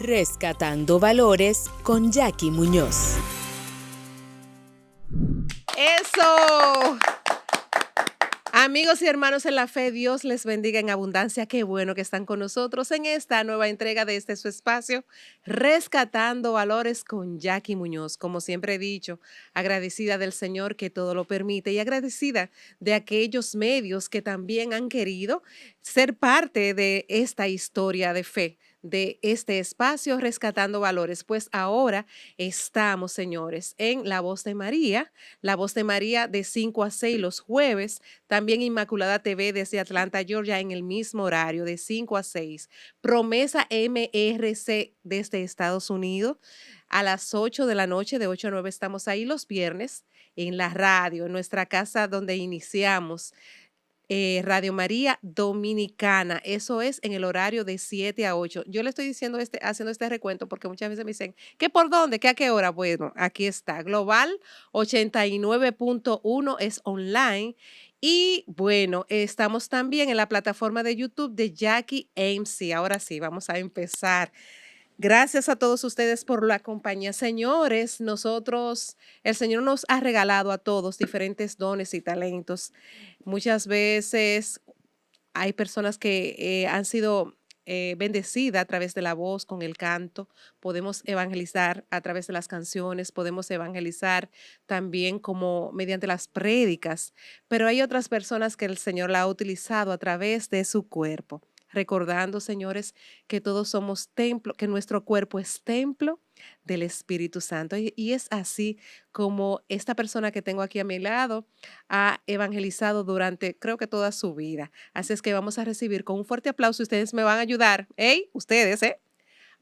Rescatando Valores con Jackie Muñoz. ¡Eso! Amigos y hermanos en la fe, Dios les bendiga en abundancia. Qué bueno que están con nosotros en esta nueva entrega de su espacio, Rescatando Valores con Jackie Muñoz. Como siempre he dicho, agradecida del Señor que todo lo permite y agradecida de aquellos medios que también han querido ser parte de esta historia de fe, de este espacio Rescatando Valores. Pues ahora estamos, señores, en La Voz de María de 5 a 6 los jueves, también Inmaculada TV desde Atlanta, Georgia, en el mismo horario de 5 a 6. Promesa MRC desde Estados Unidos a las 8 de la noche, de 8 a 9 estamos ahí los viernes en la radio, en nuestra casa donde iniciamos. Radio María Dominicana, eso es en el horario de 7 a 8. Yo le estoy diciendo haciendo este recuento porque muchas veces me dicen, ¿qué por dónde? ¿Qué a qué hora? Bueno, aquí está, Global 89.1 es online. Y bueno, estamos también en la plataforma de YouTube de Jackie AMC. Ahora sí, vamos a empezar. Gracias a todos ustedes por la compañía. Señores, el Señor nos ha regalado a todos diferentes dones y talentos. Muchas veces hay personas que han sido bendecidas a través de la voz, con el canto. Podemos evangelizar a través de las canciones, podemos evangelizar también como mediante las prédicas, pero hay otras personas que el Señor la ha utilizado a través de su cuerpo. Recordando, señores, que todos somos templo, que nuestro cuerpo es templo del Espíritu Santo. Y es así como esta persona que tengo aquí a mi lado ha evangelizado durante, creo que toda su vida. Así es que vamos a recibir con un fuerte aplauso. Ustedes me van a ayudar, ¿eh? Ustedes, ¿eh?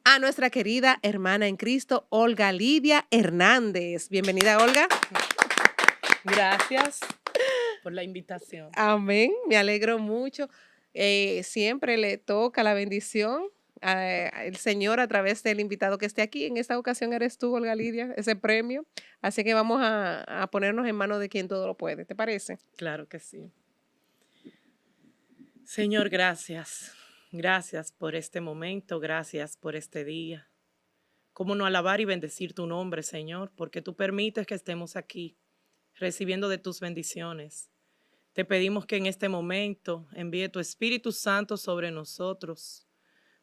A nuestra querida hermana en Cristo, Olga Lidia Hernández. Bienvenida, Olga. Gracias por la invitación. Amén, me alegro mucho. Siempre le toca la bendición al Señor a través del invitado que esté aquí. En esta ocasión eres tú, Olga Lidia, ese premio. Así que vamos a ponernos en manos de quien todo lo puede. ¿Te parece? Claro que sí. Señor, gracias. Gracias por este momento, gracias por este día. Cómo no alabar y bendecir tu nombre, Señor, porque tú permites que estemos aquí recibiendo de tus bendiciones. Te pedimos que en este momento envíe tu Espíritu Santo sobre nosotros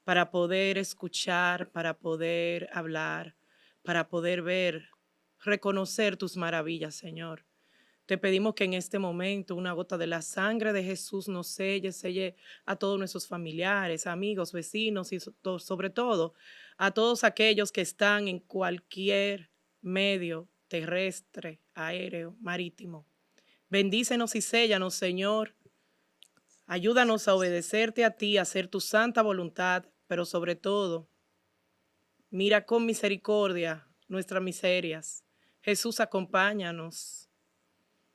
para poder escuchar, para poder hablar, para poder ver, reconocer tus maravillas, Señor. Te pedimos que en este momento una gota de la sangre de Jesús nos selle a todos nuestros familiares, amigos, vecinos y sobre todo a todos aquellos que están en cualquier medio terrestre, aéreo, marítimo. Bendícenos y séllanos, Señor. Ayúdanos a obedecerte a ti, a hacer tu santa voluntad, pero sobre todo, mira con misericordia nuestras miserias. Jesús, acompáñanos.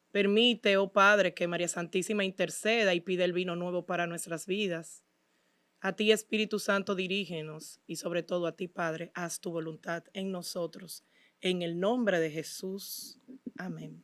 Permite, oh Padre, que María Santísima interceda y pide el vino nuevo para nuestras vidas. A ti, Espíritu Santo, dirígenos y sobre todo a ti, Padre, haz tu voluntad en nosotros. En el nombre de Jesús. Amén.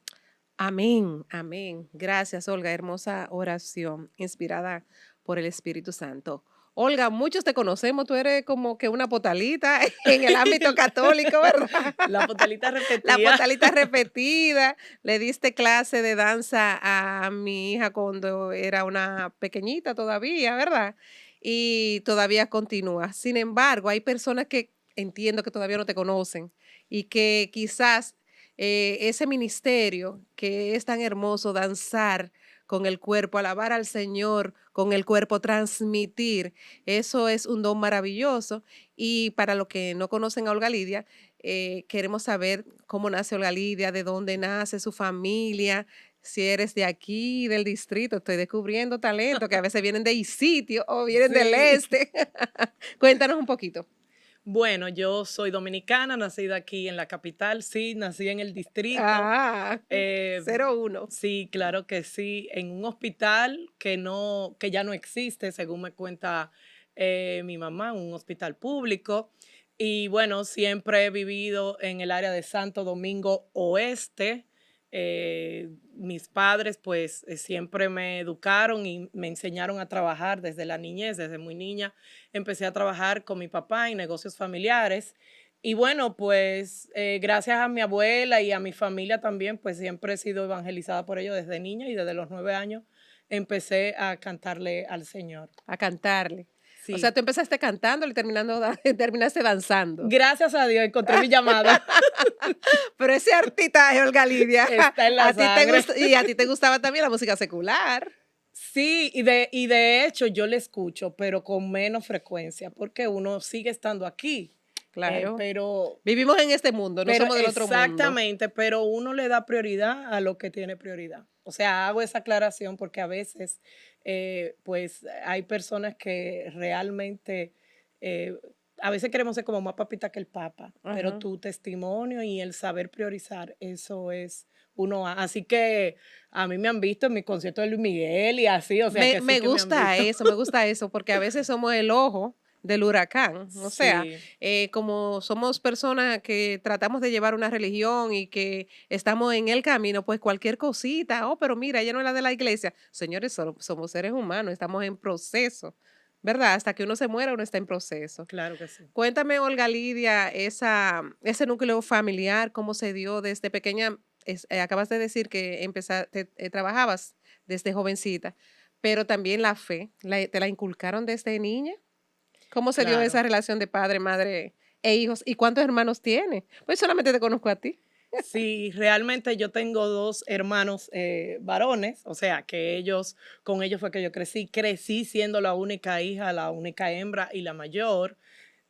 Amén, amén. Gracias, Olga. Hermosa oración inspirada por el Espíritu Santo. Olga, muchos te conocemos, tú eres como que una potalita en el ámbito católico, ¿verdad? La potalita repetida. La potalita repetida. Le diste clase de danza a mi hija cuando era una pequeñita todavía, ¿verdad? Y todavía continúa. Sin embargo, hay personas que entiendo que todavía no te conocen y que quizás ese ministerio que es tan hermoso, danzar con el cuerpo, alabar al Señor con el cuerpo, transmitir, eso es un don maravilloso. Y para los que no conocen a Olga Lidia, queremos saber cómo nace Olga Lidia, de dónde nace su familia, si eres de aquí, del distrito. Estoy descubriendo talento que a veces vienen de sitio o vienen del este. Cuéntanos un poquito. Bueno, yo soy dominicana, nacida aquí en la capital, sí, nací en el distrito. 01. Sí, claro que sí, en un hospital que ya no existe, según me cuenta mi mamá, un hospital público. Y bueno, siempre he vivido en el área de Santo Domingo Oeste, mis padres pues siempre me educaron y me enseñaron a trabajar desde la niñez, desde muy niña. Empecé a trabajar con mi papá en negocios familiares. Y bueno, pues gracias a mi abuela y a mi familia también, pues siempre he sido evangelizada por ellos desde niña y desde los 9 años empecé a cantarle al Señor. A cantarle. O Sí. sea, tú empezaste cantando y terminaste danzando. Gracias a Dios encontré mi llamada. Pero ese artista, Olga Lidia, Está en la a ti te sangre. y a ti te gustaba también la música secular. Sí, y de hecho yo le escucho, pero con menos frecuencia, porque uno sigue estando aquí. Claro. Pero Vivimos en este mundo, no somos del otro mundo. exactamente, pero uno le da prioridad a lo que tiene prioridad. O sea, hago esa aclaración porque a veces, pues, hay personas que realmente, eh, a veces queremos ser como más papita que el papa, pero Ajá. tu testimonio y el saber priorizar, eso es uno. Así que a mí me han visto en mis conciertos de Luis Miguel y así, o sea, que sí Me que me han gusta visto. eso, me gusta eso, porque a veces somos el ojo del huracán. O sea, Sí. como somos personas que tratamos de llevar una religión y que estamos en el camino, pues cualquier cosita, oh, pero mira, ella no es la de la iglesia. Señores, somos seres humanos, estamos en proceso, ¿verdad? Hasta que uno se muera, uno está en proceso. Claro que sí. Cuéntame, Olga Lidia, ese núcleo familiar, cómo se dio desde pequeña. Acabas de decir que trabajabas desde jovencita, pero también la fe, ¿te la inculcaron desde niña? ¿Cómo se dio esa Claro. relación de padre, madre e hijos? ¿Y cuántos hermanos tienes? Pues solamente te conozco a ti. Sí, realmente yo tengo dos hermanos varones, o sea, que con ellos fue que yo crecí siendo la única hija, la única hembra y la mayor,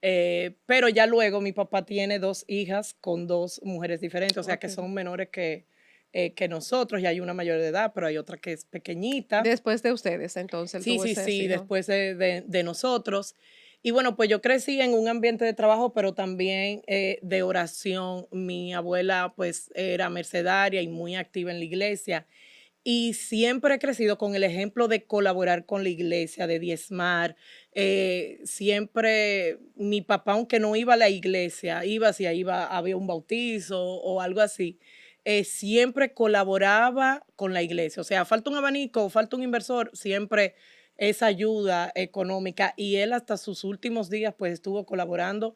pero ya luego mi papá tiene dos hijas con dos mujeres diferentes, o sea, que Ok. son menores que nosotros, y hay una mayor de edad, pero hay otra que es pequeñita. Después de ustedes, entonces, él Sí, tuvo sí, ese sí, hijo. después de nosotros. Y bueno, pues yo crecí en un ambiente de trabajo, pero también de oración. Mi abuela pues era mercedaria y muy activa en la iglesia. Y siempre he crecido con el ejemplo de colaborar con la iglesia, de diezmar. Siempre mi papá, aunque no iba a la iglesia, iba si había un bautizo o algo así, siempre colaboraba con la iglesia. O sea, falta un abanico, falta un inversor, siempre esa ayuda económica. Y él hasta sus últimos días pues estuvo colaborando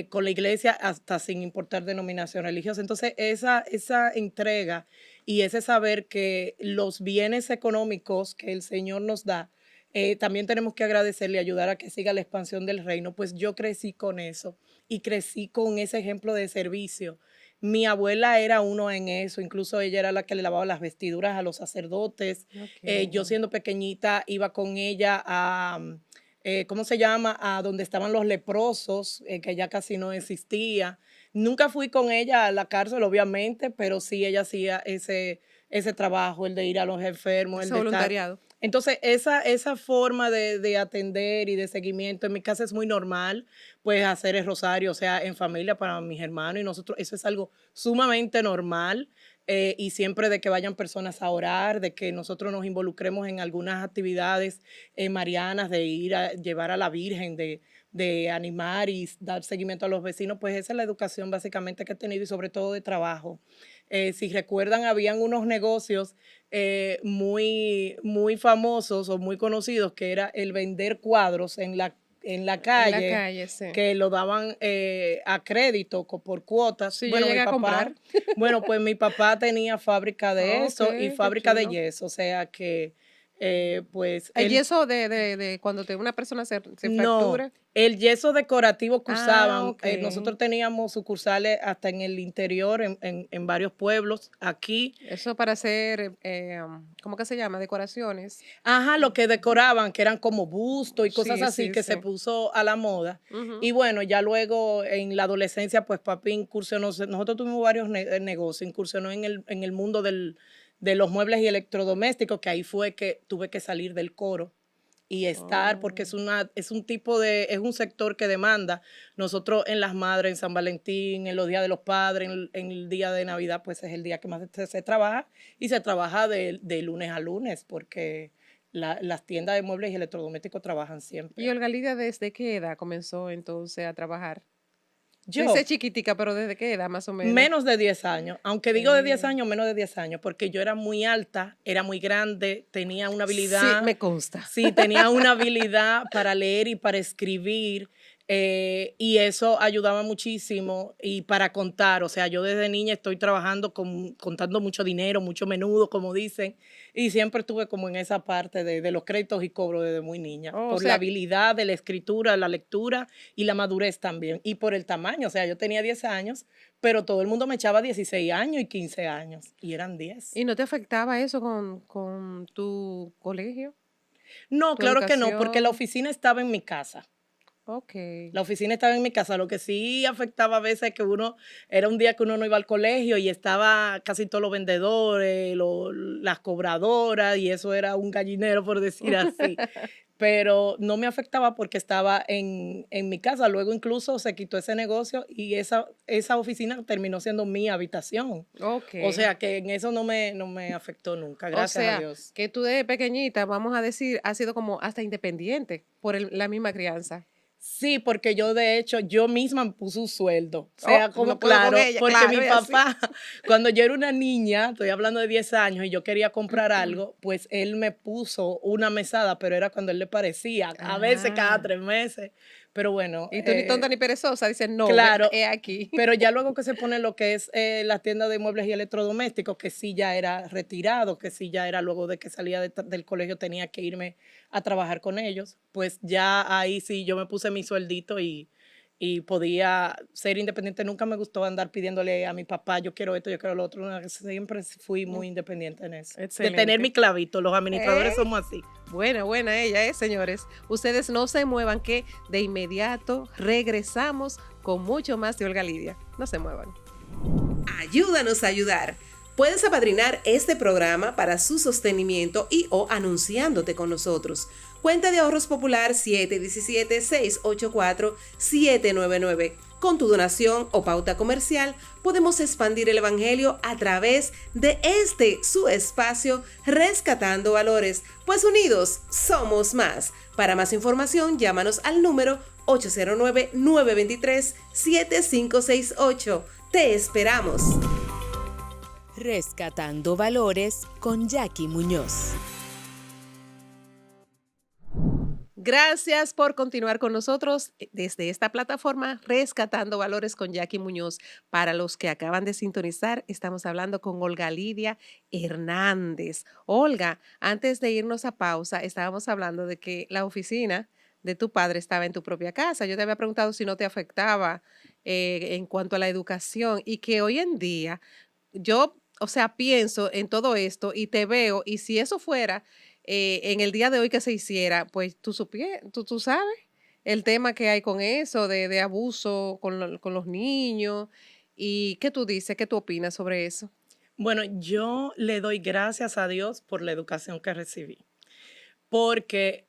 con la iglesia hasta sin importar denominación religiosa. Entonces, esa entrega y ese saber que los bienes económicos que el Señor nos da, también tenemos que agradecerle y ayudar a que siga la expansión del reino. Pues yo crecí con eso y crecí con ese ejemplo de servicio. Mi abuela era uno en eso, incluso ella era la que le lavaba las vestiduras a los sacerdotes. Yo Ok. siendo pequeñita iba con ella a, ¿cómo se llama? A donde estaban los leprosos, que ya casi no existía. Nunca fui con ella a la cárcel, obviamente, pero sí ella hacía ese trabajo, el de ir a los enfermos, el Ese de estar. voluntariado. Entonces, esa forma de atender y de seguimiento en mi casa es muy normal, pues hacer el rosario, o sea, en familia para mis hermanos y nosotros, eso es algo sumamente normal. Y siempre de que vayan personas a orar, de que nosotros nos involucremos en algunas actividades marianas, de ir a llevar a la Virgen, de animar y dar seguimiento a los vecinos, pues esa es la educación básicamente que he tenido y sobre todo de trabajo. Si recuerdan, habían unos negocios muy, muy famosos o muy conocidos que era el vender cuadros en la En la calle, calle, sí. que lo daban a crédito por cuotas. Sí, yo Bueno, mi llegué a papá, comprar. bueno, pues mi papá tenía fábrica de Ok, eso y qué fábrica de chulo. yeso, o sea que pues El él yeso de cuando una persona se no, fractura. el yeso decorativo que Ah, usaban, ok. nosotros teníamos sucursales hasta en el interior, en varios pueblos. Aquí, Eso para hacer, ¿cómo que se llama? Decoraciones. ajá, lo que decoraban, que eran como bustos y cosas Sí, así, sí, que sí. se puso a la moda. Ujú. Y bueno, ya luego en la adolescencia, pues papi incursionó, nosotros tuvimos varios negocios, incursionó en el mundo de los muebles y electrodomésticos, que ahí fue que tuve que salir del coro y estar, porque Oh. es un sector que demanda. Nosotros en las madres, en San Valentín, en los días de los padres, en el día de Navidad, pues es el día que más se trabaja y se trabaja de lunes a lunes, porque las tiendas de muebles y electrodomésticos trabajan Y siempre. Olga Lidia, ¿desde qué edad comenzó entonces a trabajar? Yo, Dice chiquitica, pero ¿desde qué edad más o menos? menos de 10 años, aunque digo de 10 años, menos de 10 años, porque yo era muy alta, era muy grande, tenía una Sí, habilidad, me consta. sí, tenía una habilidad para leer y para escribir, y eso ayudaba muchísimo, y para contar, o sea, yo desde niña estoy trabajando contando mucho dinero, mucho menudo, como dicen, y siempre estuve como en esa parte de los créditos y cobros desde muy niña, Oh, o por la sea, habilidad de la escritura, la lectura y la madurez también, y por el tamaño, o sea, yo tenía 10 años, pero todo el mundo me echaba 16 años y 15 años, y eran 10. ¿y no te afectaba eso con tu colegio, No, tu claro que no, porque la educación? oficina estaba en mi casa. Ok. La oficina estaba en mi casa, lo que sí afectaba a veces es que era un día que uno no iba al colegio y estaba casi todos los vendedores, las cobradoras, y eso era un gallinero, por decir así. Pero no me afectaba porque estaba en mi casa. Luego incluso se quitó ese negocio y esa oficina terminó siendo mi habitación. Ok. O sea que en eso no me afectó nunca, O gracias a sea, Dios. que tú de pequeñita, vamos a decir, has sido como hasta independiente por la misma crianza. Sí, porque yo de hecho, yo misma me puse un sueldo. O Oh, sea, como no puedo con claro, ella, porque mi claro, y así. papá, cuando yo era una niña, estoy hablando de 10 años, y yo quería comprar algo, pues él me puso una mesada, pero era cuando él le parecía, a veces cada Ah. 3 meses. Pero bueno, Y tú ni tonta ni perezosa, dices, no, claro, he aquí. pero ya luego que se pone lo que es la tienda de muebles y electrodomésticos, que sí ya era retirado, que sí ya era luego de que salía del colegio, tenía que irme a trabajar con ellos, pues ya ahí sí yo me puse mi sueldito y podía ser independiente. Nunca me gustó andar pidiéndole a mi papá, yo quiero esto, yo quiero lo otro. No, siempre fui Mm, muy independiente en eso. De tener mi excelente. clavito, los administradores ¿Eh? somos así. Buena ella, señores. Ustedes no se muevan, que de inmediato regresamos con mucho más de Olga Lidia. No se muevan. Ayúdanos a ayudar. Puedes apadrinar este programa para su sostenimiento y o anunciándote con nosotros. Cuenta de ahorros popular 717-684-799. Con tu donación o pauta comercial podemos expandir el evangelio a través de su espacio Rescatando Valores, pues unidos somos más. Para más información, llámanos al número 809-923-7568. Te esperamos. Rescatando Valores con Jackie Muñoz. Gracias por continuar con nosotros desde esta plataforma Rescatando Valores con Jackie Muñoz. Para los que acaban de sintonizar, estamos hablando con Olga Lidia Hernández. Olga, antes de irnos a pausa, estábamos hablando de que la oficina de tu padre estaba en tu propia casa. Yo te había preguntado si no te afectaba en cuanto a la educación, y que hoy en día yo, o sea, pienso en todo esto y te veo, y si eso fuera en el día de hoy que se hiciera, pues tú sabes el tema que hay con eso, de abuso con los niños. ¿Y qué tú dices? ¿Qué tú opinas sobre eso? Bueno, yo le doy gracias a Dios por la educación que recibí, porque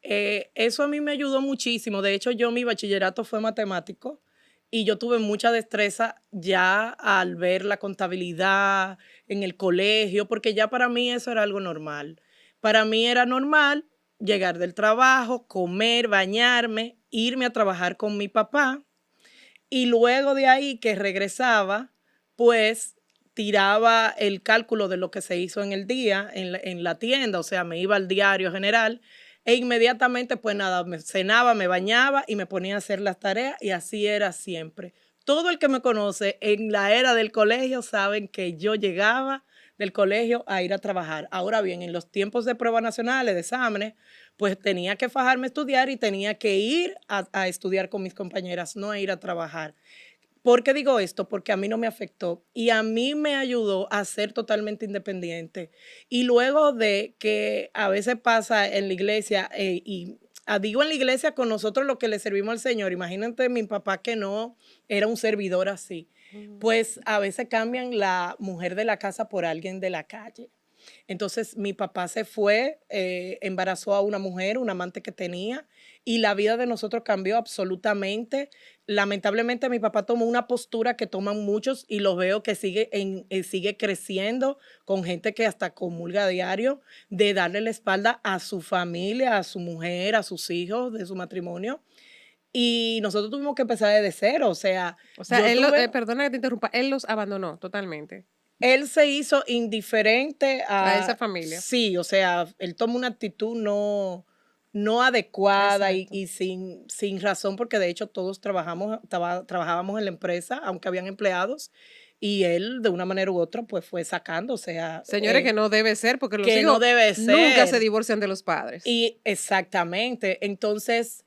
eso a mí me ayudó muchísimo. De hecho, mi bachillerato fue matemático y yo tuve mucha destreza ya al ver la contabilidad en el colegio, porque ya para mí eso era algo normal. Para mí era normal llegar del trabajo, comer, bañarme, irme a trabajar con mi papá, y luego de ahí que regresaba, pues tiraba el cálculo de lo que se hizo en el día en la tienda, o sea, me iba al diario general e inmediatamente, pues nada, me cenaba, me bañaba y me ponía a hacer las tareas, y así era siempre. Todo el que me conoce en la era del colegio saben que yo llegaba del colegio a ir a trabajar. Ahora bien, en los tiempos de pruebas nacionales, de exámenes, pues tenía que fajarme a estudiar y tenía que ir a estudiar con mis compañeras, no a ir a trabajar. ¿Por qué digo esto? Porque a mí no me afectó y a mí me ayudó a ser totalmente independiente. Y luego de que a veces pasa en la iglesia, digo en la iglesia con nosotros lo que le servimos al Señor, imagínate mi papá que no era un servidor así, pues a veces cambian la mujer de la casa por alguien de la calle. Entonces mi papá se fue, embarazó a una mujer, una amante que tenía, y la vida de nosotros cambió absolutamente. Lamentablemente mi papá tomó una postura que toman muchos y lo veo que sigue creciendo con gente que hasta comulga a diario, de darle la espalda a su familia, a su mujer, a sus hijos, de su matrimonio. y nosotros tuvimos que empezar desde cero, o sea, O sea, yo tuve- perdona que te interrumpa, él los abandonó totalmente él se hizo indiferente a esa a, familia. sí, o sea, él tomó una actitud no adecuada Exacto. y sin razón, porque de hecho todos trabajábamos en la empresa, aunque habían empleados, y él de una manera u otra pues fue sacando, o sea, Señores, que no debe ser, porque los que no hijos debe nunca se ser. divorcian de los padres. Y exactamente, entonces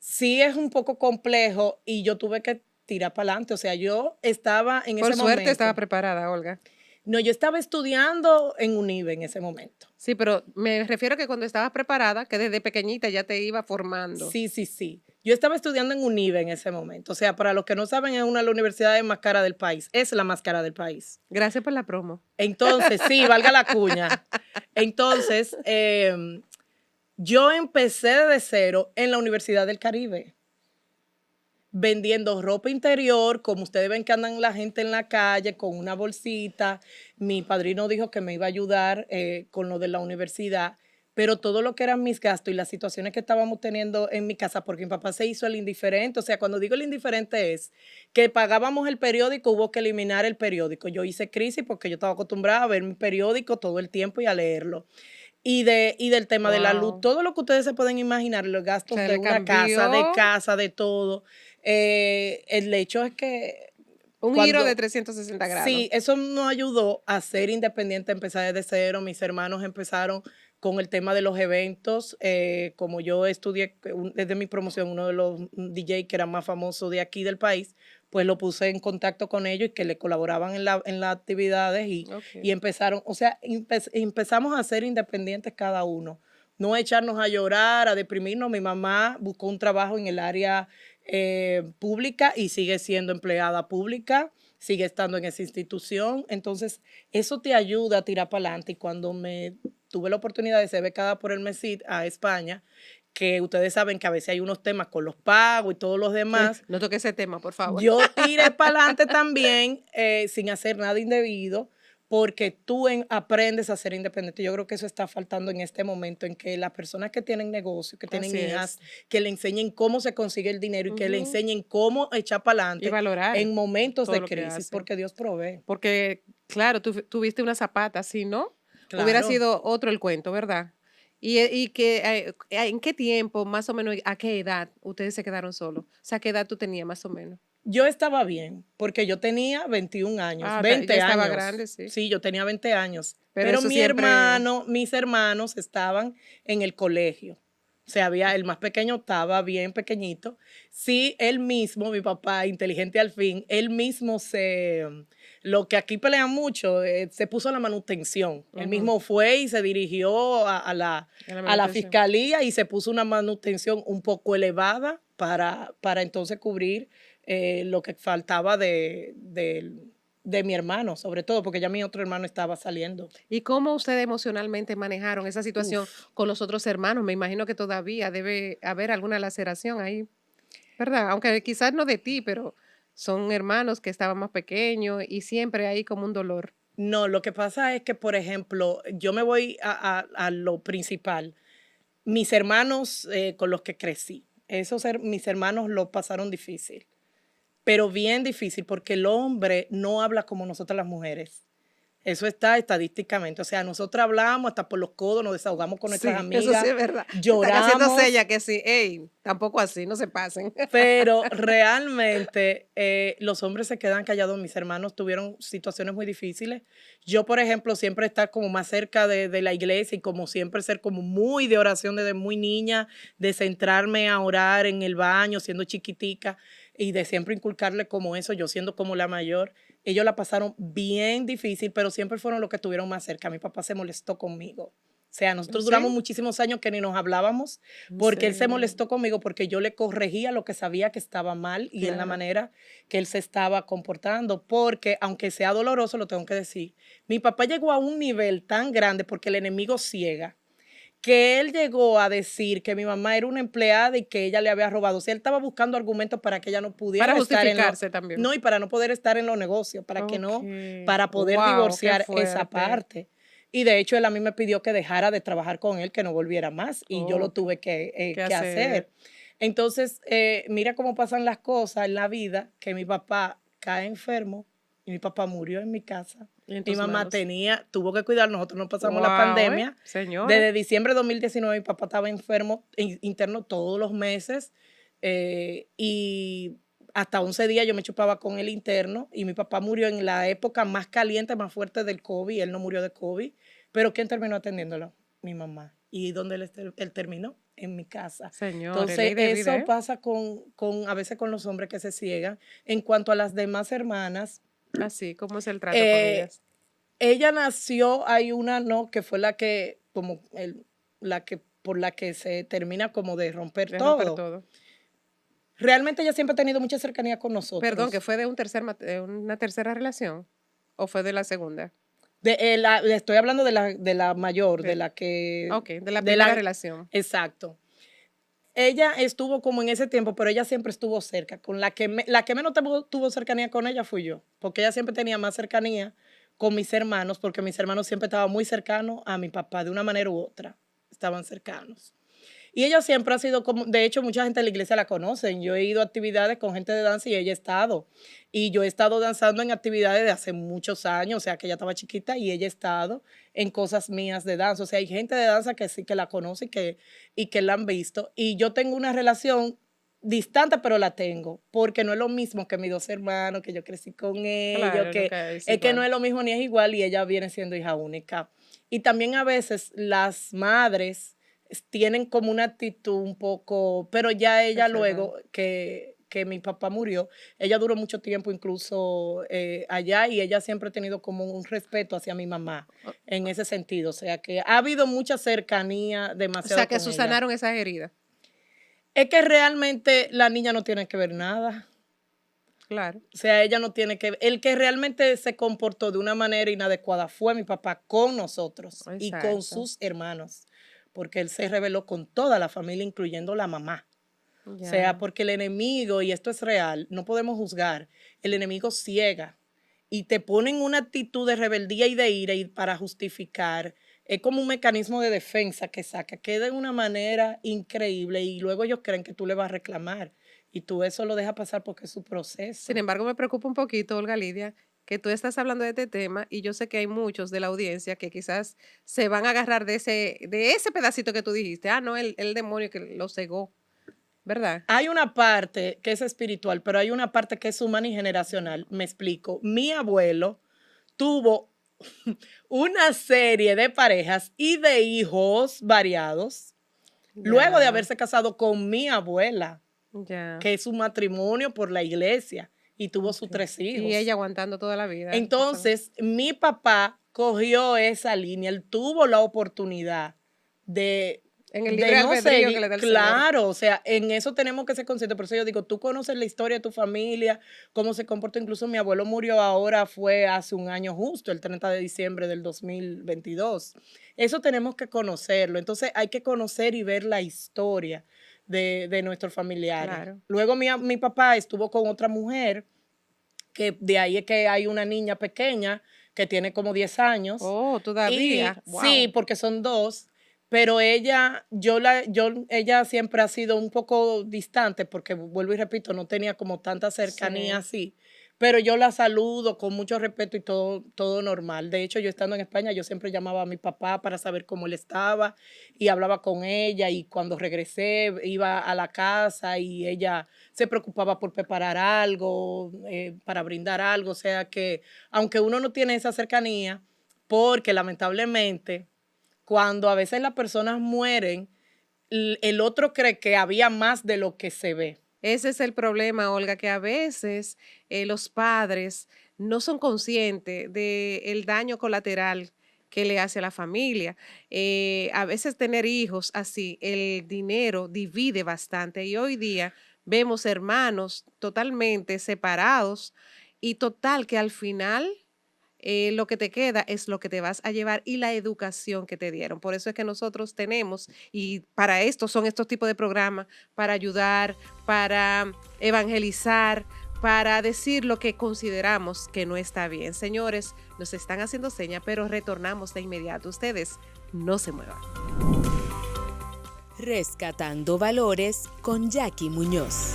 sí es un poco complejo y yo tuve que tirar para adelante, o sea, yo estaba en Por ese suerte momento. estaba preparada, Olga. No, yo estaba estudiando en UNIBE en ese momento. Sí, pero me refiero a que cuando estabas preparada, que desde pequeñita ya te iba formando. Sí, sí, sí. Yo estaba estudiando en UNIBE en ese momento. O sea, para los que no saben, es una de las universidades más caras del país. Es la más cara del país. Gracias por la promo. Entonces, sí, valga la cuña. Entonces, yo empecé de cero en la Universidad del Caribe, vendiendo ropa interior, como ustedes ven que andan la gente en la calle con una bolsita. Mi padrino dijo que me iba a ayudar con lo de la universidad, pero todo lo que eran mis gastos y las situaciones que estábamos teniendo en mi casa, porque mi papá se hizo el indiferente, o sea, cuando digo el indiferente es que pagábamos el periódico, hubo que eliminar el periódico. Yo hice crisis porque yo estaba acostumbrada a ver mi periódico todo el tiempo y a leerlo. Y del tema de la luz, Wow. todo lo que ustedes se pueden imaginar, los gastos Se de le una cambió casa, de todo. El hecho es que un giro de 360 grados. sí, eso nos ayudó a ser independiente, a empezar desde cero. Mis hermanos empezaron con el tema de los eventos. Como yo estudié desde mi promoción, uno de los DJ que era más famosos de aquí del país, pues lo puse en contacto con ellos y que le colaboraban en las actividades y empezaron, o sea, empezamos a ser independientes cada uno. No echarnos a llorar, a deprimirnos. Mi mamá buscó un trabajo en el área pública y sigue siendo empleada pública, sigue estando en esa institución. Entonces, eso te ayuda a tirar para adelante. Y cuando me tuve la oportunidad de ser becada por el MESID a España, que ustedes saben que a veces hay unos temas con los pagos y todos los demás, No toque ese tema, por favor. yo tiré para adelante también sin hacer nada indebido, porque tú aprendes a ser independiente. Yo creo que eso está faltando en este momento, en que las personas que tienen negocio, que tienen Así hijas, es. que le enseñen cómo se consigue el dinero y que le Ujú. enseñen cómo echar para Y adelante valorar en momentos todo de lo que crisis, hacen. porque Dios provee. Porque, claro, tú tuviste una zapata, si no, hubiera Claro. sido otro el cuento, ¿verdad? Y que, ¿en qué tiempo, más o menos, a qué edad ustedes se quedaron solos? O sea, ¿qué edad tú tenías más o menos? Yo estaba bien, porque yo tenía 21 años, Ah, 20 ya estaba años. grande, sí. Sí, yo tenía 20 años. Pero Pero eso siempre... mis hermanos estaban en el colegio. O sea, el más pequeño estaba bien pequeñito. Sí, él mismo, mi papá, inteligente al fin, él mismo lo que aquí pelean mucho, se puso a la manutención. Él mismo fue y se dirigió a la manutención. fiscalía y se puso una manutención un poco elevada para entonces cubrir lo que faltaba de mi hermano, sobre todo, porque ya mi otro hermano estaba saliendo. ¿Y cómo ustedes emocionalmente manejaron esa situación con los otros hermanos? Me imagino que todavía debe haber alguna laceración ahí, ¿verdad? Aunque quizás no de ti, pero son hermanos que estaban más pequeños y siempre hay como un dolor. No, lo que pasa es que, por ejemplo, yo me voy a lo principal. Mis hermanos con los que crecí, mis hermanos lo pasaron difícil, pero bien difícil, porque el hombre no habla como nosotras las mujeres. Eso está estadísticamente. O sea, nosotros hablamos hasta por los codos, nos desahogamos con nuestras amigas. Eso sí es verdad. Lloramos. Están haciendo sella que sí, ey, tampoco así, no se pasen. Pero realmente los hombres se quedan callados. Mis hermanos tuvieron situaciones muy difíciles. Yo, por ejemplo, siempre estar como más cerca de la iglesia y como siempre ser como muy de oración desde muy niña, de centrarme a orar en el baño siendo chiquitica y de siempre inculcarle como eso, yo siendo como la mayor. Ellos la pasaron bien difícil, pero siempre fueron los que estuvieron más cerca. Mi papá se molestó conmigo. O sea, nosotros duramos muchísimos años que ni nos hablábamos porque él se molestó conmigo porque yo le corregía lo que sabía que estaba mal y en la manera que él se estaba comportando. Porque, aunque sea doloroso, lo tengo que decir, mi papá llegó a un nivel tan grande porque el enemigo ciega, que él llegó a decir que mi mamá era una empleada y que ella le había robado. O sea, él estaba buscando argumentos para que ella no pudiera Para estar justificarse también. No, y para no poder estar en los negocios, para que no, para poder Wow, divorciar qué esa fuerte. parte. Y de hecho, él a mí me pidió que dejara de trabajar con él, que no volviera más, y yo lo tuve que hacer. Entonces, mira cómo pasan las cosas en la vida, que mi papá cae enfermo y mi papá murió en mi casa. Y en Mi tus mamá manos. tuvo que cuidar, nosotros no pasamos la Guau, pandemia. señora. Desde diciembre de 2019 mi papá estaba enfermo, interno todos los meses, y hasta 11 días yo me chupaba con el interno y mi papá murió en la época más caliente, más fuerte del COVID. Él no murió de COVID, pero ¿quién terminó atendiéndolo? Mi mamá. ¿Y dónde él terminó? En mi casa. Señores, Entonces, ley de vida, eso pasa a veces con los hombres que se ciegan. En cuanto a las demás hermanas, Así, ¿cómo es el trato con eh, ellas? ella nació, hay una, ¿no? Que fue la que, por la que se termina como de romper De todo. romper todo. Realmente ella siempre ha tenido mucha cercanía con nosotros. Perdón, ¿que fue de una tercera relación? ¿O fue de la segunda? Le estoy hablando de la mayor, De- de la que... Ok, de la primera relación. Exacto. Ella estuvo como en ese tiempo, pero ella siempre estuvo cerca. Con la que menos tuvo cercanía con ella fui yo, porque ella siempre tenía más cercanía con mis hermanos, porque mis hermanos siempre estaban muy cercanos a mi papá, de una manera u otra, estaban cercanos. Y ella siempre ha sido como, de hecho, mucha gente de la iglesia la conocen. Yo he ido a actividades con gente de danza y ella ha estado. Y yo he estado danzando en actividades de hace muchos años, o sea, que ella estaba chiquita y ella ha estado en cosas mías de danza. O sea, hay gente de danza que sí que la conoce y que la han visto. Y yo tengo una relación distante, pero la tengo, porque no es lo mismo que mis dos hermanos, que yo crecí con ellos, Claro, que nunca es es que igual. no es lo mismo ni es igual y ella viene siendo hija única. Y también a veces las madres tienen como una actitud un poco, pero ya ella Reservada. luego que mi papá murió, ella duró mucho tiempo incluso allá y ella siempre ha tenido como un respeto hacia mi mamá en ese sentido, o sea que ha habido mucha cercanía O demasiado sea, que con ella. subsanaron esas heridas. Es que realmente la niña no tiene que ver nada. Claro. O sea, ella no tiene que ver. El que realmente se comportó de una manera inadecuada fue mi papá con nosotros y Exacto. con sus hermanos, porque él se rebeló con toda la familia, incluyendo la mamá. O Ya. sea, porque el enemigo, y esto es real, no podemos juzgar, el enemigo ciega y te pone en una actitud de rebeldía y de ira y para justificar. Es como un mecanismo de defensa que saca, que de una manera increíble y luego ellos creen que tú le vas a reclamar y tú eso lo dejas pasar porque es su proceso. Sin embargo, me preocupa un poquito, Olga Lidia, que tú estás hablando de este tema y yo sé que hay muchos de la audiencia que quizás se van a agarrar de ese pedacito que tú dijiste. Ah, no, el demonio que lo cegó, ¿verdad? Hay una parte que es espiritual, pero hay una parte que es humana y generacional. Me explico. Mi abuelo tuvo una serie de parejas y de hijos variados luego de Ya, haberse casado con mi abuela, ya. que es un matrimonio por la iglesia, y tuvo sus 3 hijos. Y ella aguantando toda la vida. Entonces, mi papá cogió esa línea, él tuvo la oportunidad de En el de libre no albedrío seguir, que le da el Señor. claro, o sea, en eso tenemos que ser conscientes. Por eso yo digo, tú conoces la historia de tu familia, cómo se comportó. Incluso mi abuelo murió ahora, fue hace un año justo, el 30 de diciembre del 2022. Eso tenemos que conocerlo. Entonces hay que conocer y ver la historia de nuestros familiares. Claro. Luego mi papá estuvo con otra mujer, que de ahí es que hay una niña pequeña que tiene como 10 años. Oh, todavía. Y, Wow. sí, porque son 2, pero ella siempre ha sido un poco distante, porque vuelvo y repito, no tenía como tanta cercanía así, pero yo la saludo con mucho respeto y todo normal. De hecho, yo estando en España, yo siempre llamaba a mi papá para saber cómo él estaba y hablaba con ella, y cuando regresé iba a la casa y ella se preocupaba por preparar algo, para brindar algo, o sea que aunque uno no tiene esa cercanía, porque lamentablemente cuando a veces las personas mueren, el otro cree que había más de lo que se ve. Ese es el problema, Olga, que a veces los padres no son conscientes del daño colateral que le hace a la familia. A veces tener hijos así, el dinero divide bastante y hoy día vemos hermanos totalmente separados y total que al final lo que te queda es lo que te vas a llevar y la educación que te dieron. Por eso es que nosotros tenemos, y para esto son estos tipos de programas, para ayudar, para evangelizar, para decir lo que consideramos que no está bien. Señores, nos están haciendo señas, pero retornamos de inmediato. Ustedes no se muevan. Rescatando Valores con Jackie Muñoz.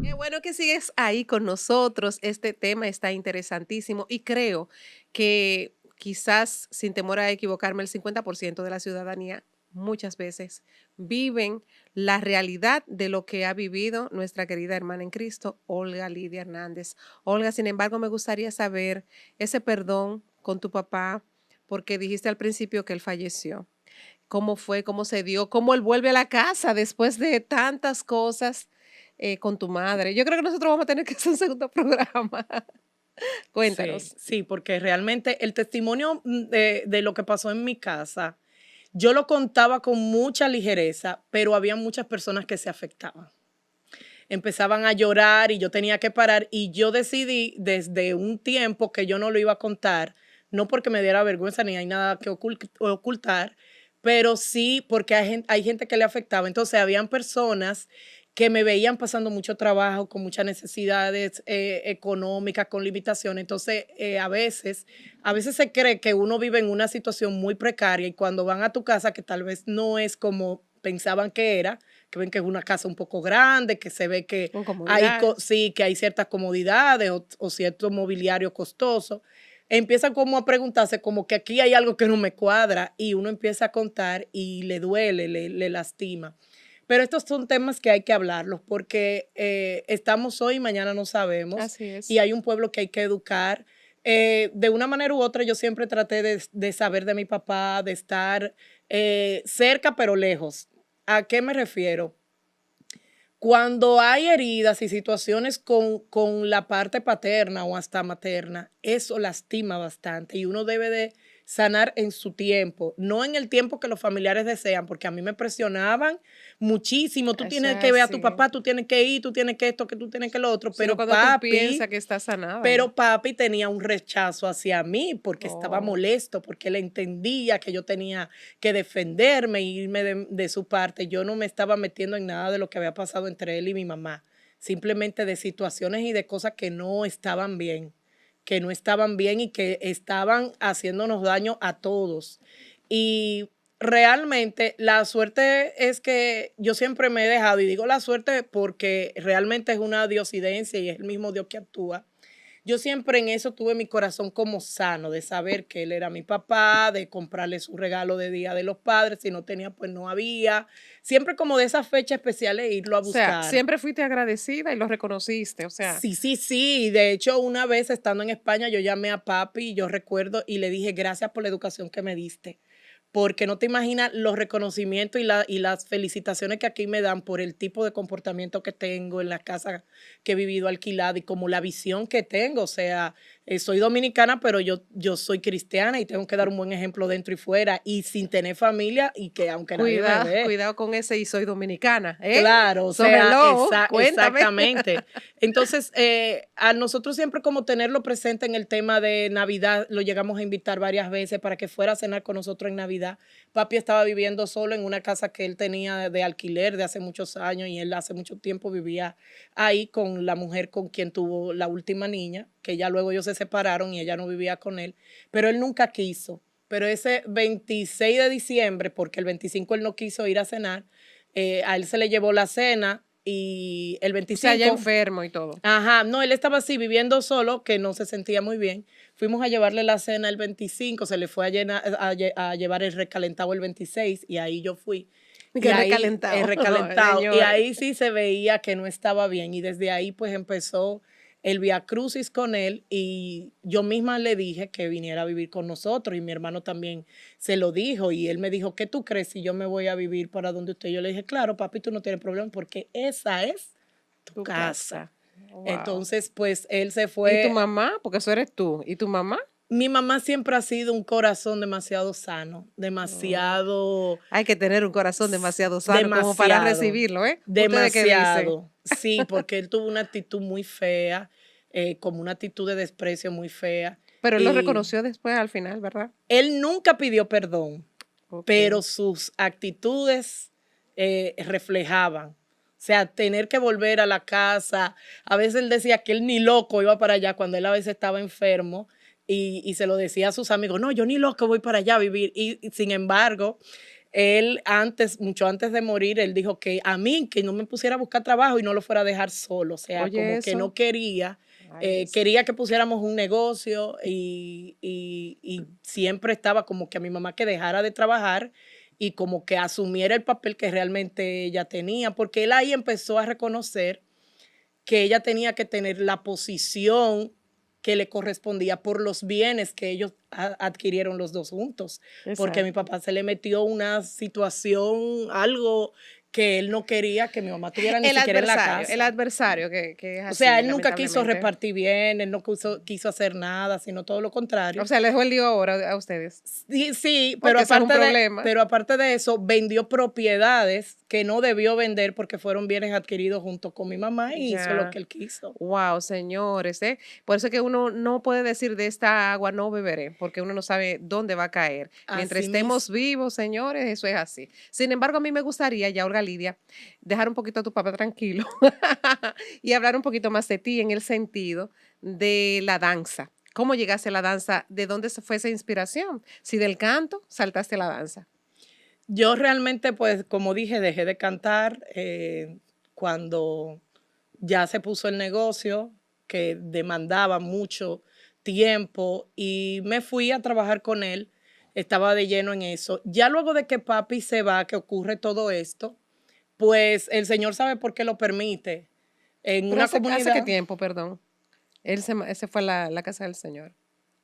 Qué bueno que sigues ahí con nosotros. Este tema está interesantísimo y creo que quizás, sin temor a equivocarme, el 50% de la ciudadanía muchas veces viven la realidad de lo que ha vivido nuestra querida hermana en Cristo, Olga Lidia Hernández. Olga, sin embargo, me gustaría saber ese perdón con tu papá, porque dijiste al principio que él falleció. ¿Cómo fue? ¿Cómo se dio? ¿Cómo él vuelve a la casa después de tantas cosas con tu madre? Yo creo que nosotros vamos a tener que hacer un segundo programa. Sí, Cuéntanos. sí, porque realmente el testimonio de lo que pasó en mi casa, yo lo contaba con mucha ligereza, pero había muchas personas que se afectaban. Empezaban a llorar y yo tenía que parar y yo decidí desde un tiempo que yo no lo iba a contar, no porque me diera vergüenza ni hay nada que ocultar, pero sí porque hay gente que le afectaba. Entonces habían personas que me veían pasando mucho trabajo, con muchas necesidades económicas, con limitaciones. Entonces, a veces se cree que uno vive en una situación muy precaria y cuando van a tu casa, que tal vez no es como pensaban que era, que ven que es una casa un poco grande, que se ve que Con hay, comodidades. sí, que hay ciertas comodidades o cierto mobiliario costoso, empiezan como a preguntarse como que aquí hay algo que no me cuadra y uno empieza a contar y le duele, le lastima. Pero estos son temas que hay que hablarlos porque estamos hoy y mañana no sabemos Así y es. hay un pueblo que hay que educar. De una manera u otra yo siempre traté de saber de mi papá, de estar cerca pero lejos. ¿A qué me refiero? Cuando hay heridas y situaciones con la parte paterna o hasta materna, eso lastima bastante y uno debe de sanar en su tiempo, no en el tiempo que los familiares desean, porque a mí me presionaban muchísimo. Tú Eso es tienes que ver a tu así. papá, tú tienes que ir, tú tienes que esto, que tú tienes que lo otro, Sino pero cuando tú papi piensas que está sanada ya. pero papi tenía un rechazo hacia mí porque estaba Oh, molesto, porque él entendía que yo tenía que defenderme e irme de su parte. Yo no me estaba metiendo en nada de lo que había pasado entre él y mi mamá, simplemente de situaciones y de cosas que no estaban bien y que estaban haciéndonos daño a todos. Y realmente la suerte es que yo siempre me he dejado, y digo la suerte porque realmente es una diosidencia y es el mismo Dios que actúa. Yo siempre en eso tuve mi corazón como sano, de saber que él era mi papá, de comprarle su regalo de Día de los Padres, si no tenía, pues no había. Siempre como de esas fechas especiales irlo a o sea, buscar. siempre fuiste agradecida y lo reconociste. O sea, Sí, sí, sí. De hecho, una vez estando en España, yo llamé a papi y yo recuerdo y le dije, gracias por la educación que me diste. Porque no te imaginas los reconocimientos y las felicitaciones que aquí me dan por el tipo de comportamiento que tengo en la casa que he vivido alquilada y como la visión que tengo. O sea, soy dominicana, pero yo soy cristiana y tengo que dar un buen ejemplo dentro y fuera y sin tener familia y que aunque nadie me ve. cuidado con ese y soy dominicana, ¿eh? Claro, o So, sea, hello, cuéntame. exactamente. Entonces, a nosotros siempre como tenerlo presente en el tema de Navidad, lo llegamos a invitar varias veces para que fuera a cenar con nosotros en Navidad. Papi estaba viviendo solo en una casa que él tenía de alquiler de hace muchos años y él hace mucho tiempo vivía ahí con la mujer con quien tuvo la última niña, que ya luego ellos se separaron y ella no vivía con él, pero él nunca quiso. Pero ese 26 de diciembre, porque el 25 él no quiso ir a cenar, a él se le llevó la cena y el O sea, ya 25, enfermo y todo. ajá, no, él estaba así viviendo solo, que no se sentía muy bien. Fuimos a llevarle la cena el 25, se le fue a llevar el recalentado el 26 y ahí yo fui. Y Que ahí el recalentado, recalentado, y señores. ahí sí se veía que no estaba bien y desde ahí pues empezó el Via Crucis con él y yo misma le dije que viniera a vivir con nosotros y mi hermano también se lo dijo y él me dijo, ¿qué tú crees si yo me voy a vivir para donde usted? Yo le dije, claro, papi, tú no tienes problema porque esa es tu Tu casa. casa. Wow. Entonces, pues él se ¿Y tu fue. mamá? Porque eso eres tú. ¿Y tu mamá? Mi mamá siempre ha sido un corazón demasiado sano, Oh. demasiado, Hay que tener un corazón demasiado sano como para demasiado, recibirlo, ¿eh? ¿Ustedes qué dicen? demasiado. Sí, porque él tuvo una actitud muy fea, como una actitud de desprecio muy fea. Pero él lo Y reconoció después al final, ¿verdad? él nunca pidió perdón, Ok. pero sus actitudes reflejaban. O sea, tener que volver a la casa. A veces él decía que él ni loco iba para allá cuando él a veces estaba enfermo y se lo decía a sus amigos, no, yo ni loco voy para allá a vivir. Y sin embargo, él antes, mucho antes de morir, él dijo que a mí, que no me pusiera a buscar trabajo y no lo fuera a dejar solo. O sea, Oye, como que no eso. quería, Ay, quería que pusiéramos un negocio y siempre estaba como que a mi mamá que dejara de trabajar y como que asumiera el papel que realmente ella tenía, porque él ahí empezó a reconocer que ella tenía que tener la posición que le correspondía por los bienes que ellos adquirieron los dos juntos, porque a mi exacto. papá se le metió una situación, algo que él no quería que mi mamá tuviera ni siquiera en la El casa. adversario que es O sea, así, él nunca quiso lamentablemente. repartir bien, él no quiso hacer nada, sino todo lo O contrario. sea, le dejó el lío ahora a ustedes. Sí, sí, Porque ese es un problema. pero aparte de eso, vendió propiedades que no debió vender porque fueron bienes adquiridos junto con mi mamá y hizo lo Ya. que él quiso. Wow, señores, ¿eh? Por eso es que uno no puede decir de esta agua no beberé, porque uno no sabe dónde va a caer. Mientras Así estemos mismo. vivos, señores, eso es así. Sin embargo, a mí me gustaría, ya Olga Lidia, dejar un poquito a tu papá tranquilo y hablar un poquito más de ti en el sentido de la danza. ¿Cómo llegaste a la danza? ¿De dónde se fue esa inspiración? Si del canto, saltaste a la danza. Yo realmente, pues, como dije, dejé de cantar cuando ya se puso el negocio, que demandaba mucho tiempo, y me fui a trabajar con él. Estaba de lleno en eso. Ya luego de que papi se va, que ocurre todo esto, pues el Señor sabe por qué lo permite. En Pero una hace qué comunidad, tiempo, perdón. Él se fue a la casa del Señor.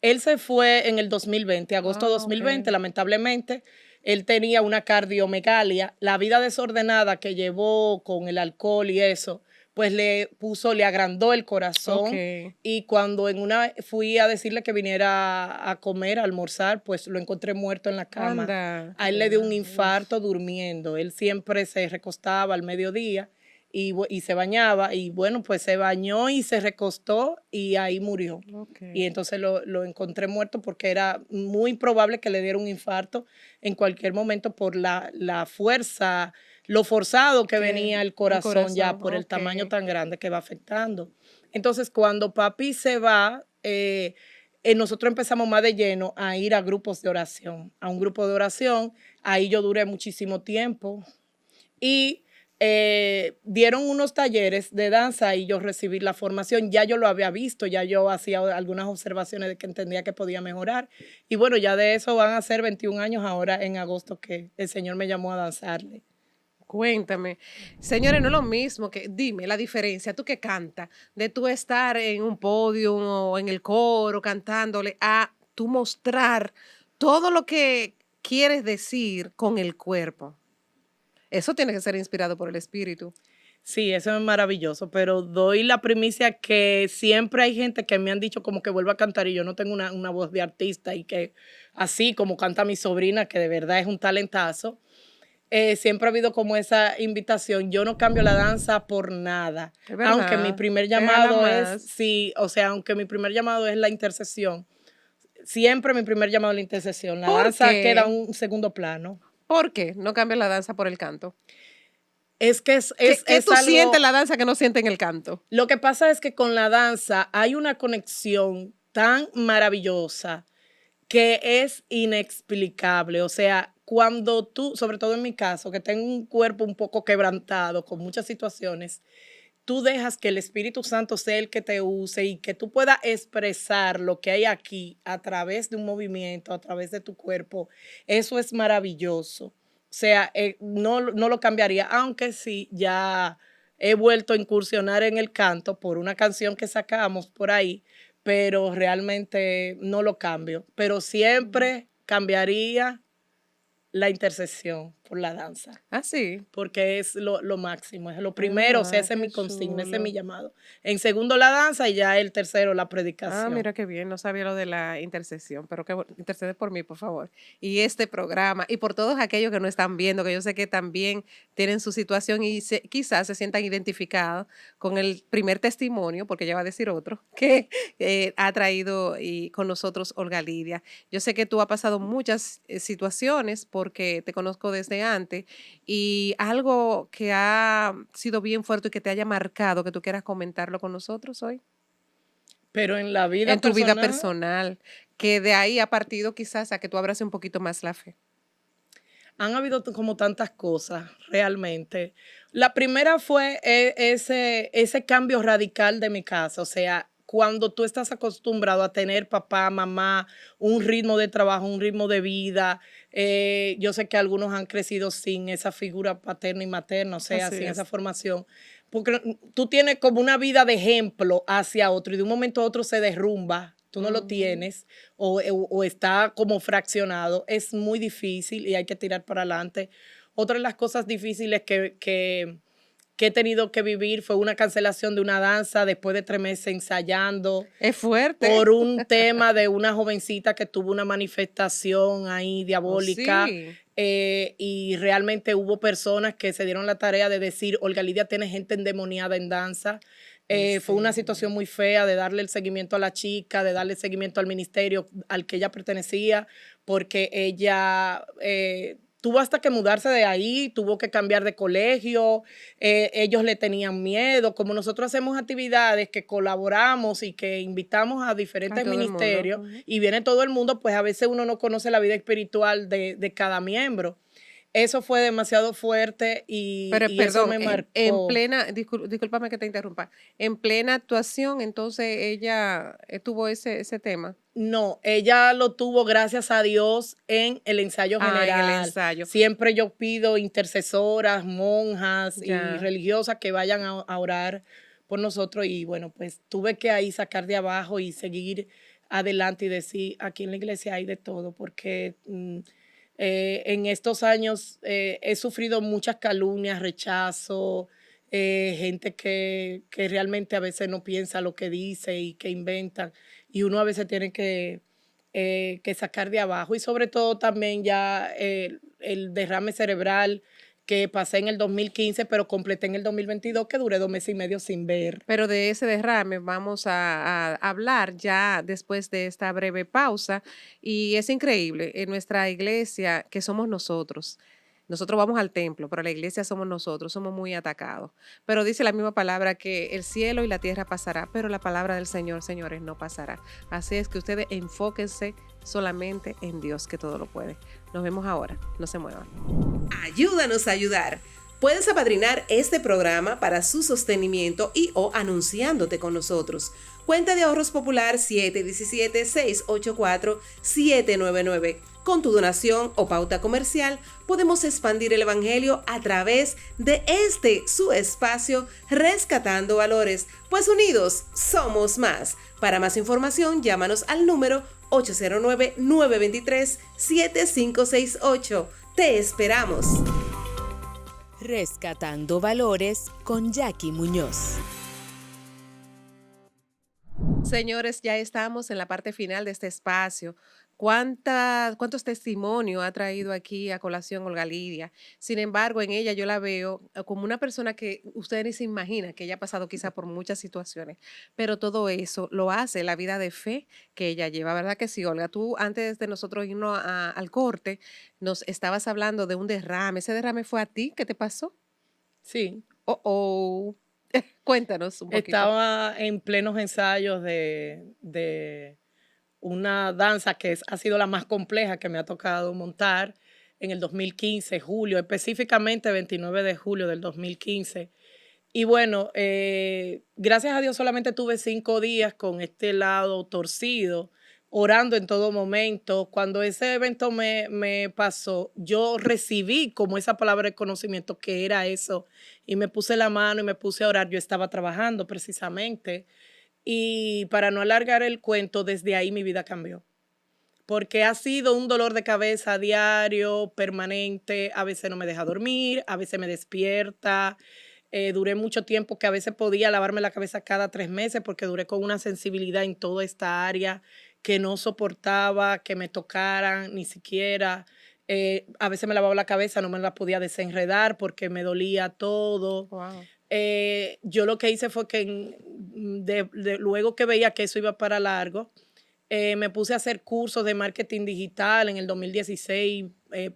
él se fue en el 2020, agosto Ah, ok. 2020, lamentablemente. Él tenía una cardiomegalia. La vida desordenada que llevó con el alcohol y eso, pues le agrandó el Ok. corazón. Y cuando fui a decirle que viniera a comer, a almorzar, pues lo encontré muerto en la cama. Anda. A él le dio un infarto durmiendo. Él siempre se recostaba al mediodía y se bañaba. Y bueno, pues se bañó y se recostó y ahí murió. Ok. Y entonces lo encontré muerto porque era muy probable que le diera un infarto en cualquier momento por la fuerza, lo forzado que Que venía el el corazón ya corazón, por el ok. tamaño tan grande que va afectando. Entonces, cuando papi se va, nosotros empezamos más de lleno a ir a grupos de oración, a un grupo de oración. Ahí yo duré muchísimo tiempo y dieron unos talleres de danza y yo recibí la formación. Ya yo lo había visto, ya yo hacía algunas observaciones de que entendía que podía mejorar. Y bueno, ya de eso van a ser 21 años ahora en agosto que el Señor me llamó a danzarle. Cuéntame. Señores, no es lo mismo que, dime la diferencia, tú que cantas, de tú estar en un podio o en el coro cantándole, a tú mostrar todo lo que quieres decir con el cuerpo. Eso tiene que ser inspirado por el espíritu. Sí, eso es maravilloso, pero doy la primicia que siempre hay gente que me han dicho como que vuelva a cantar y yo no tengo una voz de artista y que así como canta mi sobrina, que de verdad es un talentazo. Siempre ha habido como esa invitación. Yo no cambio la danza por nada. Es Aunque mi verdad. primer Déjala llamado es, más. sí, o sea, aunque mi primer llamado es la intercesión. Siempre mi primer llamado es la intercesión. La ¿Por danza queda qué? un segundo plano. ¿Por qué no cambia la danza por el canto? Es que ¿Qué es tú sientes en algo. la danza que no sientes en el canto? Lo que pasa es que con la danza hay una conexión tan maravillosa que es inexplicable. O sea, cuando tú, sobre todo en mi caso, que tengo un cuerpo un poco quebrantado con muchas situaciones, tú dejas que el Espíritu Santo sea el que te use y que tú puedas expresar lo que hay aquí a través de un movimiento, a través de tu cuerpo, eso es maravilloso. O sea, no lo cambiaría, aunque sí, ya he vuelto a incursionar en el canto por una canción que sacamos por ahí, pero realmente no lo cambio. Pero siempre cambiaría la intercesión por la danza Ah, sí. porque es lo máximo, es lo primero, o sea, ese es Qué mi consigna, ese es mi chulo. llamado. En segundo, la danza y ya el tercero, la Ah, predicación. mira qué bien, no sabía lo de la intercesión, pero que intercede por mí, por favor. Y este programa, y por todos aquellos que no están viendo, que yo sé que también tienen su situación y quizás se sientan identificados con el primer testimonio, porque ya va a decir otro, que ha traído y con nosotros Olga Lidia. Yo sé que tú has pasado muchas situaciones porque te conozco desde antes y algo que ha sido bien fuerte y que te haya marcado, que tú quieras comentarlo con nosotros hoy. Pero en la vida en tu vida personal, personal, que de ahí ha partido quizás a que tú abraces un poquito más la fe? han habido como tantas cosas, realmente. La primera fue ese cambio radical de mi casa. O sea, cuando tú estás acostumbrado a tener papá, mamá, un ritmo de trabajo, un ritmo de vida. Yo sé que algunos han crecido sin esa figura paterna y materna, o sea, Así sin esa es. formación. Porque tú tienes como una vida de ejemplo hacia otro y de un momento a otro se derrumba. Tú no lo Ujú. tienes o está como fraccionado. Es muy difícil y hay que tirar para adelante. Otra de las cosas difíciles que he tenido que vivir fue una cancelación de una danza después de 3 meses ensayando Es fuerte. por un tema de una jovencita que tuvo una manifestación ahí Oh, diabólica. sí. Y realmente hubo personas que se dieron la tarea de decir, Olga Lidia tiene gente endemoniada en danza. En Fue una serio. situación muy fea de darle el seguimiento a la chica, de darle el seguimiento al ministerio al que ella pertenecía, porque ella tuvo hasta que mudarse de ahí, tuvo que cambiar de colegio, ellos le tenían miedo. Como nosotros hacemos actividades que colaboramos y que invitamos a A diferentes todo el mundo. ministerios Ujú. y viene todo el mundo, pues a veces uno no conoce la vida espiritual de cada miembro. Eso fue demasiado fuerte Pero y eso perdón, me en marcó. plena, discúlpame que te interrumpa, en plena actuación, entonces ella tuvo ese tema. No, ella lo tuvo, gracias a Dios, en el ensayo Ah, en el general. ensayo. Siempre yo pido intercesoras, monjas y Ya. religiosas que vayan a orar por nosotros y bueno, pues tuve que ahí sacar de abajo y seguir adelante y decir, aquí en la iglesia hay de todo, porque en estos años he sufrido muchas calumnias, rechazo, gente que realmente a veces no piensa lo que dice y que inventan y uno a veces tiene que sacar de abajo y sobre todo también ya el derrame cerebral que pasé en el 2015, pero completé en el 2022, que duré 2 meses y medio sin ver. Pero de ese derrame vamos a hablar ya después de esta breve pausa. Y es increíble, en nuestra iglesia, que somos nosotros. Nosotros vamos al templo, pero la iglesia somos nosotros, somos muy atacados. Pero dice la misma palabra que el cielo y la tierra pasará, pero la palabra del Señor, señores, no pasará. Así es que ustedes enfóquense solamente en Dios, que todo lo puede. Nos vemos ahora, no se muevan. Ayúdanos a ayudar. Puedes apadrinar este programa para su sostenimiento y o anunciándote con nosotros. Cuenta de ahorros popular 717-684-799. Con tu donación o pauta comercial podemos expandir el evangelio a través de su espacio Rescatando Valores, pues unidos somos más. Para más información, llámanos al número 809-923-7568. Te esperamos. Rescatando Valores con Jackie Muñoz. Señores, ya estamos en la parte final de este espacio. ¿Cuántos testimonios ha traído aquí a colación Olga Lidia? Sin embargo, en ella yo la veo como una persona que ustedes ni se imaginan que ella ha pasado quizá por muchas situaciones, pero todo eso lo hace la vida de fe que ella lleva, ¿verdad que sí, Olga? Tú antes de nosotros irnos al corte, nos estabas hablando de un derrame. ¿Ese derrame fue a ti? ¿Qué te pasó? Sí, Oh, oh. Cuéntanos un poquito. estaba en plenos ensayos de una danza que ha sido la más compleja que me ha tocado montar en el 2015, julio, específicamente 29 de julio del 2015. Y bueno, gracias a Dios solamente tuve 5 días con este lado torcido, orando en todo momento. Cuando ese evento me pasó, yo recibí como esa palabra de conocimiento que era eso y me puse la mano y me puse a orar. Yo estaba trabajando precisamente y para no alargar el cuento, desde ahí mi vida cambió. Porque ha sido un dolor de cabeza diario, permanente, a veces no me deja dormir, a veces me despierta. Duré mucho tiempo que a veces podía lavarme la cabeza cada 3 meses porque duré con una sensibilidad en toda esta área que no soportaba que me tocaran ni siquiera. A veces me lavaba la cabeza, no me la podía desenredar porque me dolía todo. Wow. Yo lo que hice fue que luego que veía que eso iba para largo, me puse a hacer cursos de marketing digital en el 2016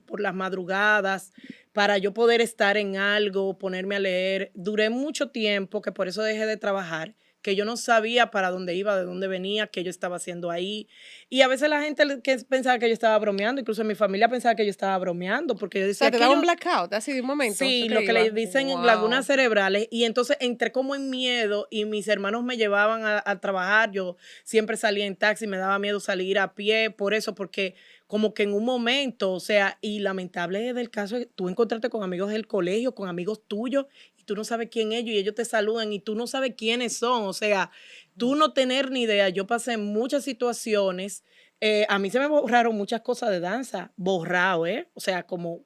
por las madrugadas para yo poder estar en algo, ponerme a leer. Duré mucho tiempo, que por eso dejé de trabajar, que yo no sabía para dónde iba, de dónde venía, qué yo estaba haciendo ahí. Y a veces la gente que pensaba que yo estaba bromeando, incluso mi familia pensaba que yo estaba bromeando, porque yo O decía sea, te que daba yo... un blackout, así de un momento. Sí, Se lo te que le iba. dicen lagunas Wow. cerebrales. Y entonces entré como en miedo y mis hermanos me llevaban a trabajar. Yo siempre salía en taxi, me daba miedo salir a pie, por eso, porque como que en un momento, o sea, y lamentable del caso es tú encontrarte con amigos del colegio, con amigos tuyos, y tú no sabes quién ellos, y ellos te saludan y tú no sabes quiénes son. O sea, tú no tener ni idea. Yo pasé muchas situaciones. A mí se me borraron muchas cosas de danza, borrado, ¿eh? O sea, como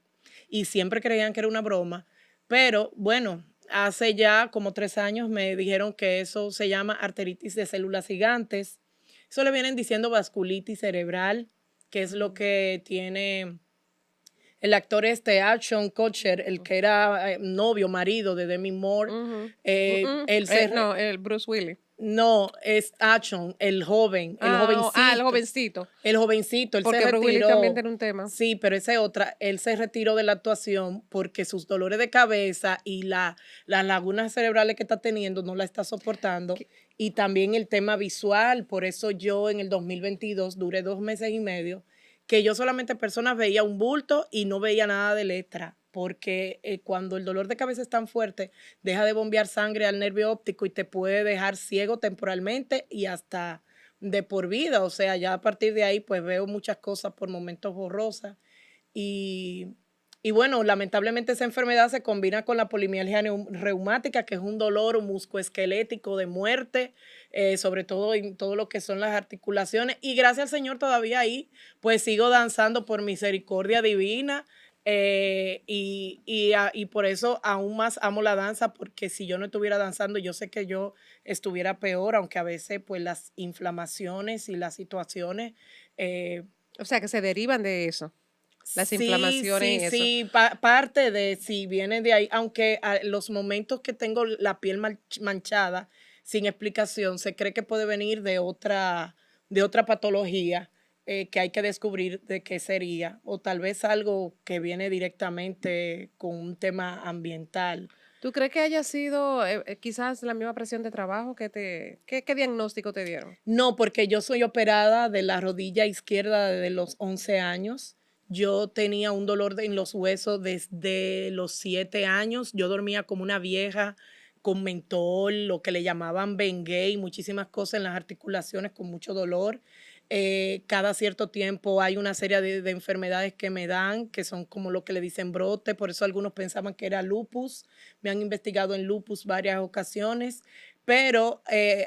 y siempre creían que era una broma. Pero bueno, hace ya como 3 años me dijeron que eso se llama arteritis de células gigantes. Eso le vienen diciendo vasculitis cerebral, que es lo que tiene el actor Ashton Kutcher, el que era novio, marido de Demi Moore. Ujú. Él se... No, el Bruce Willis. No, es Ashton, el joven, el jovencito. El jovencito. El jovencito, él se Porque Bruce Willis también retiró. tiene un tema. Sí, pero ese otra, él se retiró de la actuación porque sus dolores de cabeza y las lagunas cerebrales que está teniendo no la está soportando. Y también el tema visual. Por eso yo en el 2022 duré 2 meses y medio que yo solamente personas veía un bulto y no veía nada de letra. Porque cuando el dolor de cabeza es tan fuerte, deja de bombear sangre al nervio óptico y te puede dejar ciego temporalmente y hasta de por vida. O sea, ya a partir de ahí pues veo muchas cosas por momentos borrosas. Y, y bueno, lamentablemente esa enfermedad se combina con la polimialgia reumática, que es un dolor musculoesquelético de muerte, sobre todo en todo lo que son las articulaciones. Y gracias al Señor todavía ahí, pues sigo danzando por misericordia divina. Y por eso aún más amo la danza, porque si yo no estuviera danzando, yo sé que yo estuviera peor, aunque a veces pues las inflamaciones y las situaciones O sea, que se derivan de eso. Las sí, inflamaciones sí, y eso. sí, parte de si viene de ahí, aunque los momentos que tengo la piel manchada sin explicación, se cree que puede venir de otra patología que hay que descubrir de qué sería, o tal vez algo que viene directamente con un tema ambiental. ¿Tú crees que haya sido quizás la misma presión de trabajo ¿qué diagnóstico te dieron? No, porque yo soy operada de la rodilla izquierda desde los 11 años. Yo tenía un dolor en los huesos desde los 7 años. Yo dormía como una vieja con mentol, lo que le llamaban Bengay, muchísimas cosas en las articulaciones con mucho dolor. Cada cierto tiempo hay una serie de enfermedades que me dan, que son como lo que le dicen brote, por eso algunos pensaban que era lupus. Me han investigado en lupus varias ocasiones. Pero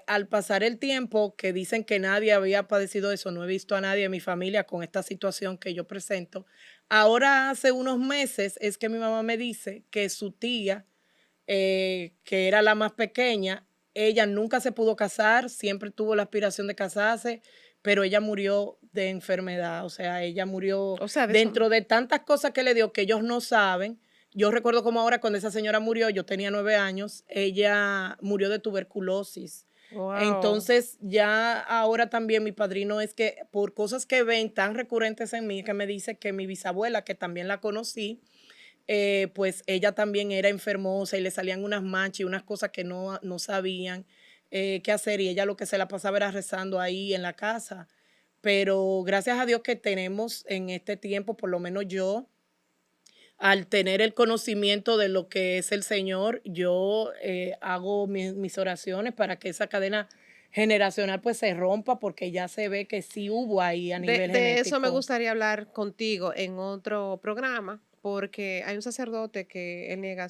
al pasar el tiempo, que dicen que nadie había padecido eso, no he visto a nadie en mi familia con esta situación que yo presento. Ahora hace unos meses es que mi mamá me dice que su tía, que era la más pequeña, ella nunca se pudo casar, siempre tuvo la aspiración de casarse, pero ella murió de enfermedad, o sea, ella murió O sea, de eso. dentro de tantas cosas que le dio que ellos no saben. Yo recuerdo como ahora cuando esa señora murió, yo tenía 9 años, ella murió de tuberculosis. Wow. Entonces ya ahora también mi padrino es que por cosas que ven tan recurrentes en mí, que me dice que mi bisabuela, que también la conocí, pues ella también era enfermosa y le salían unas manchas y unas cosas que no sabían qué hacer, y ella lo que se la pasaba era rezando ahí en la casa. Pero gracias a Dios que tenemos en este tiempo, por lo menos yo, al tener el conocimiento de lo que es el Señor, yo hago mis oraciones para que esa cadena generacional pues se rompa, porque ya se ve que sí hubo ahí a nivel De eso me genético. gustaría hablar contigo en otro programa, porque hay un sacerdote que él niega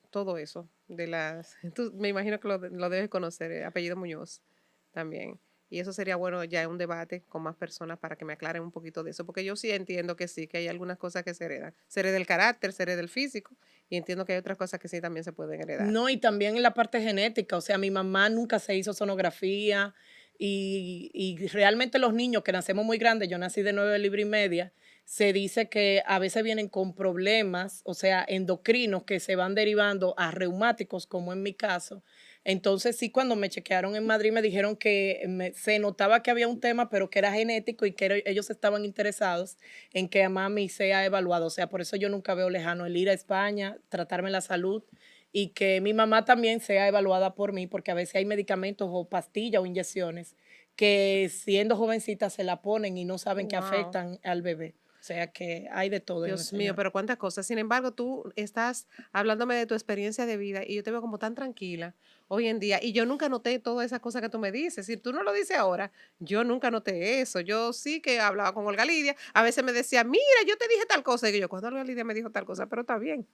todo eso de las. Me imagino que lo debes conocer, apellido Muñoz también. Y eso sería bueno ya un debate con más personas para que me aclaren un poquito de eso, porque yo sí entiendo que sí, que hay algunas cosas que se heredan. Se hereda el carácter, se hereda el físico, y entiendo que hay otras cosas que sí también se pueden heredar. No, y también en la parte genética, o sea, mi mamá nunca se hizo sonografía y realmente los niños que nacemos muy grandes, yo nací de 9 libras y media, se dice que a veces vienen con problemas, o sea, endocrinos que se van derivando a reumáticos, como en mi caso. Entonces sí, cuando me chequearon en Madrid me dijeron que se notaba que había un tema, pero que era genético y que ellos estaban interesados en que a mami sea evaluado. O sea, por eso yo nunca veo lejano el ir a España, tratarme la salud y que mi mamá también sea evaluada por mí, porque a veces hay medicamentos o pastillas o inyecciones que siendo jovencita se la ponen y no saben que Wow. afectan al bebé. O sea que hay de todo en el Dios mío, Señor. pero cuántas cosas. Sin embargo, tú estás hablándome de tu experiencia de vida y yo te veo como tan tranquila hoy en día. Y yo nunca noté todas esas cosas que tú me dices. Si tú no lo dices ahora, yo nunca noté eso. Yo sí que hablaba con Olga Lidia. A veces me decía, mira, yo te dije tal cosa. Y yo, ¿cuándo Olga Lidia me dijo tal cosa? Pero está bien.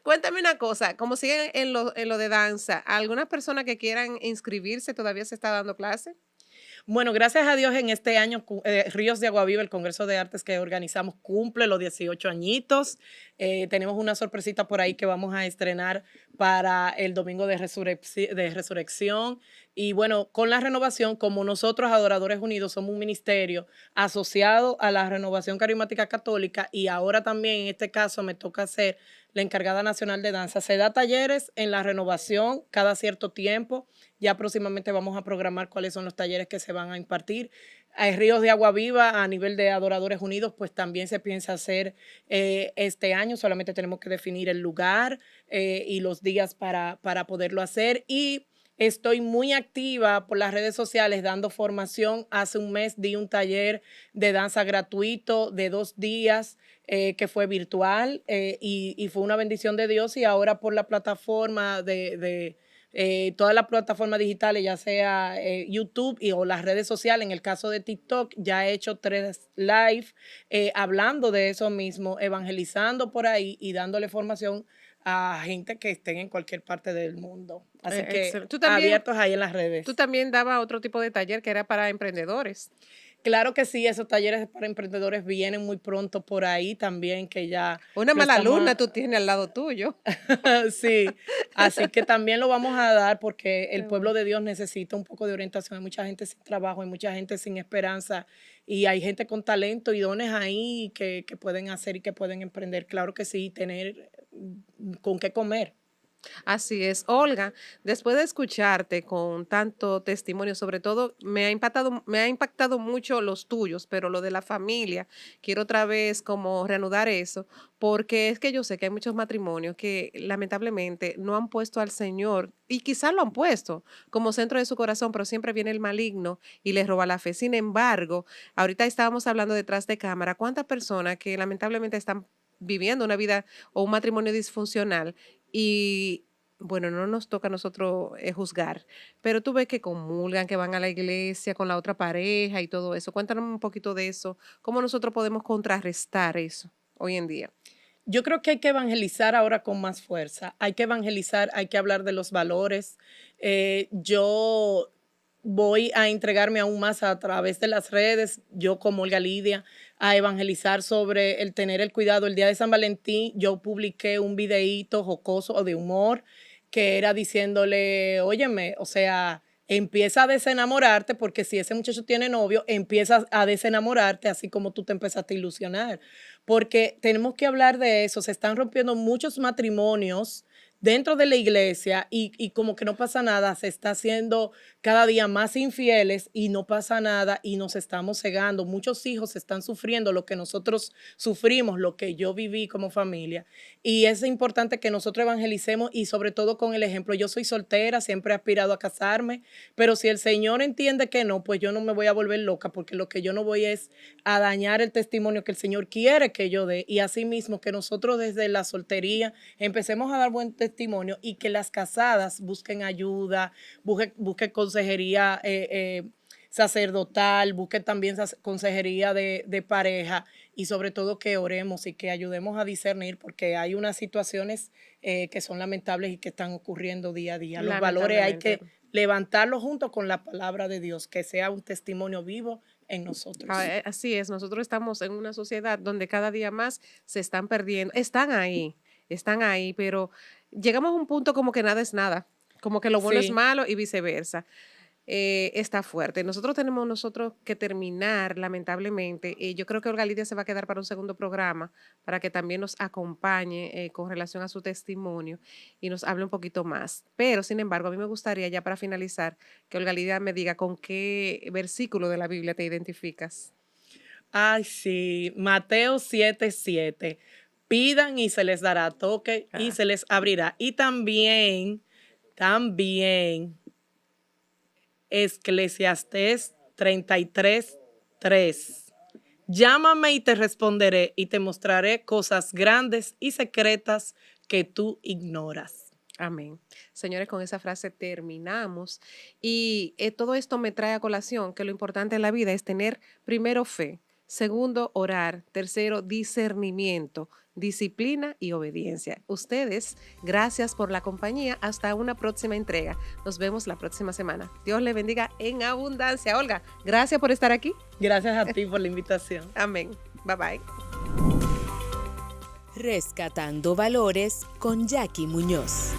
Cuéntame una cosa, como siguen en lo de danza, ¿algunas personas que quieran inscribirse todavía se está dando clase? Bueno, gracias a Dios en este año Ríos de Agua Viva, el Congreso de Artes que organizamos, cumple los 18 añitos. Tenemos una sorpresita por ahí que vamos a estrenar para el domingo de resurrección. Y bueno, con la renovación, como nosotros, Adoradores Unidos, somos un ministerio asociado a la Renovación Carismática Católica y ahora también en este caso me toca ser la encargada nacional de danza. Se da talleres en la renovación cada cierto tiempo. Ya próximamente vamos a programar cuáles son los talleres que se van a impartir. Hay Ríos de Agua Viva a nivel de Adoradores Unidos, pues también se piensa hacer este año. Solamente tenemos que definir el lugar y los días para poderlo hacer. Y estoy muy activa por las redes sociales dando formación. Hace un mes di un taller de danza gratuito de 2 días que fue virtual y fue una bendición de Dios. Y ahora por la plataforma todas las plataformas digitales, ya sea YouTube o las redes sociales, en el caso de TikTok, ya he hecho 3 live hablando de eso mismo, evangelizando por ahí y dándole formación a gente que estén en cualquier parte del mundo. Así que Excelente. abiertos ahí en las Tú redes. también dabas otro tipo de taller que era para emprendedores. Claro que sí, esos talleres para emprendedores vienen muy pronto por ahí también, que ya Una lo mala estamos... alumna tú tienes al lado tuyo. Sí, así que también lo vamos a dar porque el Qué pueblo bueno. de Dios necesita un poco de orientación. Hay mucha gente sin trabajo, hay mucha gente sin esperanza y hay gente con talento y dones ahí que pueden hacer y que pueden emprender. Claro que sí, tener con qué comer. Así es, Olga, después de escucharte con tanto testimonio, sobre todo me ha impactado mucho los tuyos, pero lo de la familia, quiero otra vez como reanudar eso, porque es que yo sé que hay muchos matrimonios que lamentablemente no han puesto al Señor, y quizás lo han puesto como centro de su corazón, pero siempre viene el maligno y les roba la fe. Sin embargo, ahorita estábamos hablando detrás de cámara, ¿cuántas personas que lamentablemente están viviendo una vida o un matrimonio disfuncional? Y bueno, no nos toca a nosotros juzgar, pero tú ves que comulgan, que van a la iglesia con la otra pareja y todo eso. Cuéntanos un poquito de eso. ¿Cómo nosotros podemos contrarrestar eso hoy en día? Yo creo que hay que evangelizar ahora con más fuerza. Hay que evangelizar, hay que hablar de los valores. Yo voy a entregarme aún más a través de las redes, yo como Olga Lidia, a evangelizar sobre el tener el cuidado. El día de San Valentín yo publiqué un videíto jocoso o de humor que era diciéndole, óyeme, o sea, empieza a desenamorarte porque si ese muchacho tiene novio, empieza a desenamorarte así como tú te empezaste a ilusionar. Porque tenemos que hablar de eso. Se están rompiendo muchos matrimonios dentro de la iglesia y como que no pasa nada, se está haciendo cada día más infieles y no pasa nada y nos estamos cegando. Muchos hijos están sufriendo lo que nosotros sufrimos, lo que yo viví como familia. Y es importante que nosotros evangelicemos y sobre todo con el ejemplo. Yo soy soltera, siempre he aspirado a casarme, pero si el Señor entiende que no, pues yo no me voy a volver loca porque lo que yo no voy es a dañar el testimonio que el Señor quiere que yo dé y asimismo que nosotros desde la soltería empecemos a dar buen testimonio y que las casadas busquen ayuda, busquen consejería sacerdotal, busquen también consejería de pareja y sobre todo que oremos y que ayudemos a discernir porque hay unas situaciones que son lamentables y que están ocurriendo día a día. Los valores hay Lamentablemente. que levantarlos junto con la palabra de Dios, que sea un testimonio vivo en nosotros. Así es, nosotros estamos en una sociedad donde cada día más se están perdiendo, están ahí, pero llegamos a un punto como que nada es nada, como que lo bueno es Sí. malo y viceversa. Está fuerte. Nosotros que terminar, lamentablemente. Yo creo que Olga Lidia se va a quedar para un segundo programa para que también nos acompañe con relación a su testimonio y nos hable un poquito más. Pero, sin embargo, a mí me gustaría ya para finalizar que Olga Lidia me diga con qué versículo de la Biblia te identificas. Ay, sí, Mateo 7:7. Pidan y se les dará, toque y se les abrirá. Y también, Eclesiastés 33:3. Llámame y te responderé y te mostraré cosas grandes y secretas que tú ignoras. Amén. Señores, con esa frase terminamos. Y todo esto me trae a colación que lo importante en la vida es tener primero fe, segundo orar, tercero discernimiento, disciplina y obediencia. Ustedes, gracias por la compañía. Hasta una próxima entrega. Nos vemos la próxima semana. Dios le bendiga en abundancia. Olga, gracias por estar aquí. Gracias a ti por la invitación. Amén. Bye bye. Rescatando Valores con Jackie Muñoz.